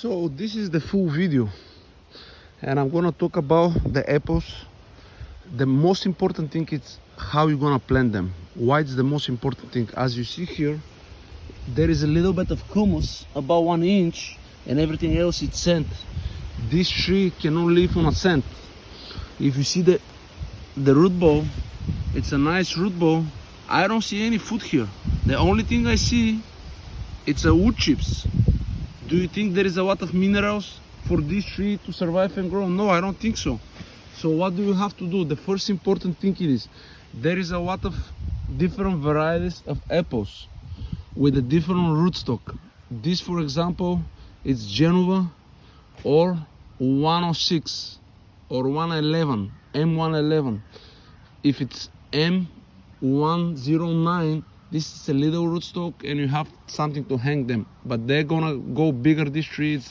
So this is the full video, and I'm gonna talk about the apples. The most important thing is how you're gonna plant them. Why it's the most important thing? As you see here, there is a little bit of humus, about 1 inch, and everything else is sand. This tree cannot live on a sand. If you see the root ball, it's a nice root ball. I don't see any food here. The only thing I see, it's a wood chips. Do you think there is a lot of minerals for this tree to survive and grow? No, I don't think so. So what do you have to do? The first important thing is, there is a lot of different varieties of apples with a different rootstock. This, for example, is Genova or 106 or 111, M111. If it's M109, this is a little rootstock and you have something to hang them, but they're gonna go bigger. This tree,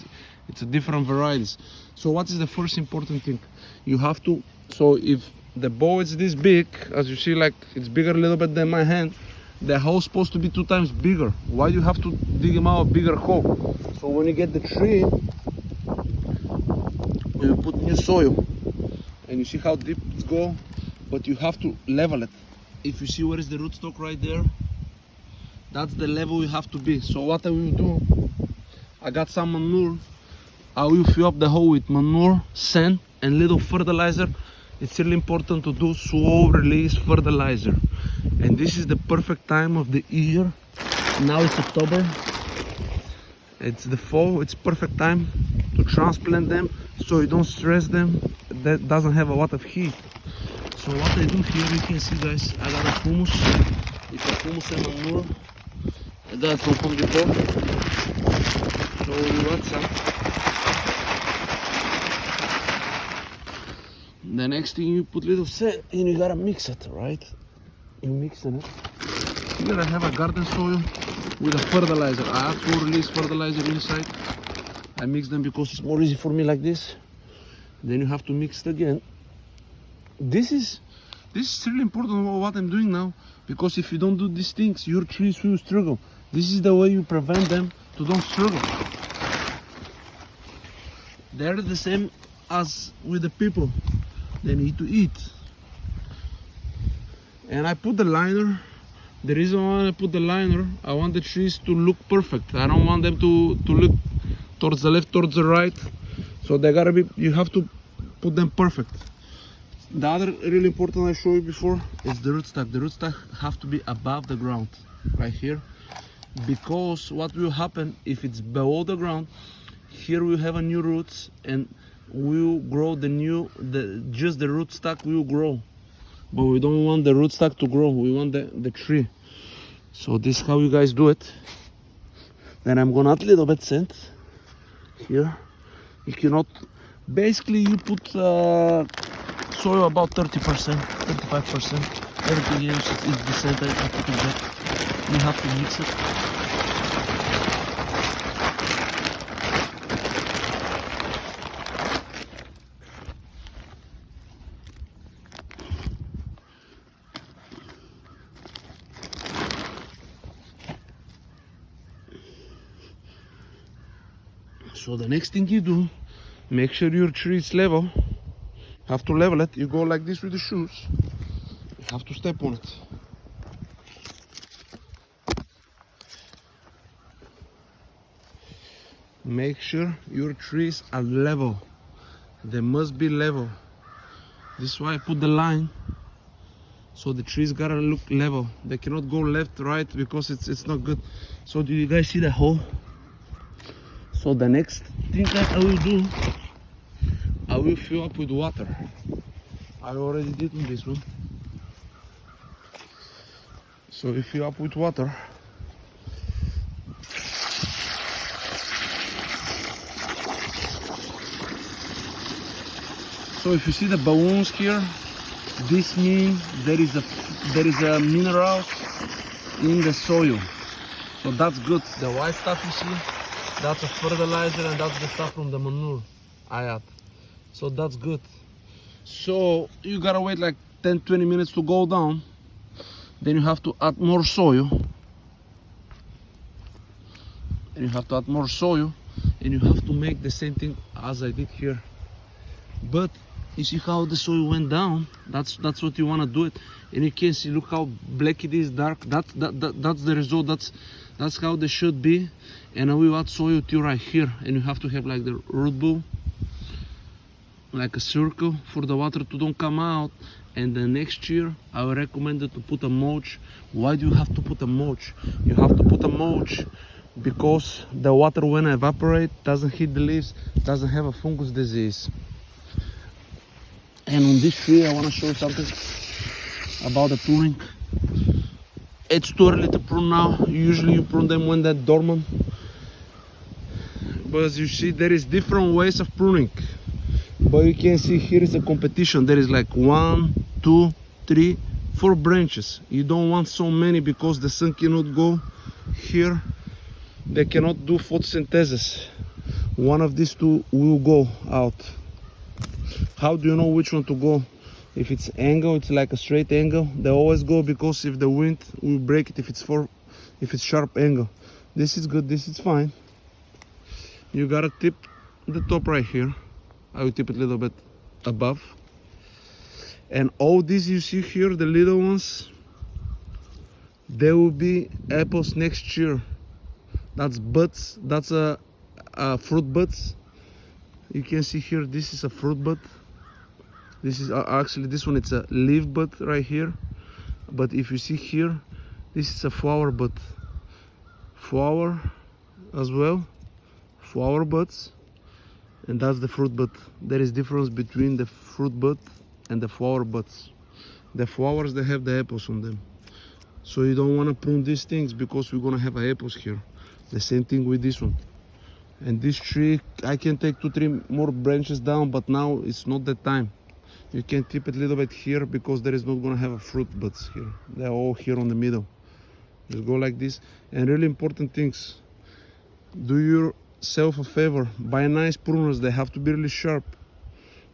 it's a different varieties. So what is the first important thing? You have to, so if the bowl is this big, as you see, like it's bigger a little bit than my hand, the hole is supposed to be 2 times bigger. Why do you have to dig them out a bigger hole? So when you get the tree, you put new soil, and you see how deep it goes, but you have to level it. If you see where is the rootstock right there, that's the level you have to be. So what I will do, I got some manure. I will fill up the hole with manure, sand, and little fertilizer. It's really important to do slow release fertilizer. And this is the perfect time of the year. Now it's October. It's the fall. It's perfect time to transplant them so you don't stress them. That doesn't have a lot of heat. So what I do here, you can see, guys, I got a humus. It's a humus and manure. And that's from Home Depot. So you got some. The next thing, you put little sand and you gotta mix it, right? You mixing it. You gotta have a garden soil with a fertilizer. I have to release fertilizer inside. I mix them because it's more easy for me like this. Then you have to mix it again. This is really important what I'm doing now, because if you don't do these things, your trees will struggle. This is the way you prevent them to don't struggle. They're the same as with the people. They need to eat. And I put the liner. The reason why I put the liner, I want the trees to look perfect. I don't want them to look towards the left, towards the right. So they gotta be, you have to put them perfect. The other really important I showed you before is the rootstock. The rootstock have to be above the ground, right here. Because what will happen if it's below the ground, here we have a new roots and will grow just the rootstock will grow. But we don't want the rootstock to grow, we want the tree. So this is how you guys do it. Then I'm gonna add a little bit sand here. You cannot, basically you put soil about 30%, 35%. Everything else is the sand. I put it back. You have to mix it. So the next thing you do, make sure your tree is level. You have to level it. You go like this with the shoes. You have to step on it. Make sure your trees are level. They must be level. This is why I put the line. So the trees gotta look level. They cannot go left, right, because it's not good. So do you guys see the hole? So the next thing that I will do, I will fill up with water. I already did on this one. So you fill up with water. So if you see the balloons here, this means there is a mineral in the soil. So that's good. The white stuff you see, that's a fertilizer, and that's the stuff from the manure I add. So that's good. So you gotta wait like 10-20 minutes to go down. Then you have to add more soil. And you have to add more soil. and you have to make the same thing as I did here. But you see how the soil went down? That's what you want to do it. And you can see, look how black it is, dark. That's the result. That's how they should be. And I will add soil till right here, and you have to have like the root ball, like a circle for the water to don't come out. And the next year I would recommend it to put a mulch. Why do you have to put a mulch? You have to put a mulch because the water, when it evaporate, doesn't hit the leaves, doesn't have a fungus disease. And on this tree I want to show you something about the pruning. It's too early to prune now. Usually you prune them when they're dormant, but as you see, there is different ways of pruning. But you can see here is a competition. There is like 1, 2, 3, 4 branches. You don't want so many because the sun cannot go here. They cannot do photosynthesis. One of these two will go out. How do you know which one to go? If it's angle, it's like a straight angle, they always go, because if the wind will break it, if it's sharp angle. This is good, this is fine. You gotta tip the top right here. I will tip it a little bit above. And all these you see here, the little ones, they will be apples next year. That's buds, that's a fruit buds. You can see here, this is a fruit bud. This is actually, this one, it's a leaf bud right here. But if you see here, this is a flower bud. Flower as well, flower buds. And that's the fruit bud. There is difference between the fruit bud and the flower buds. The flowers, they have the apples on them. So you don't want to prune these things because we're gonna have apples here. The same thing with this one. And this tree, I can take 2-3 more branches down, but now it's not the time. You can tip it a little bit here because there is not gonna have a fruit buds here. They're all here on the middle. Just go like this. And really important things, do yourself a favor, buy nice pruners. They have to be really sharp.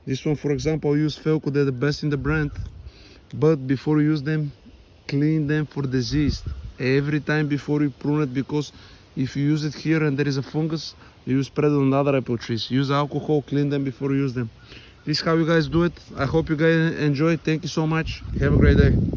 This one, for example, I use Felco, they're the best in the brand. But before you use them, clean them for disease every time before you prune it, because if you use it here and there is a fungus, you spread it on the other apple trees. Use alcohol, clean them before you use them. This is how you guys do it. I hope you guys enjoy. Thank you so much. Have a great day.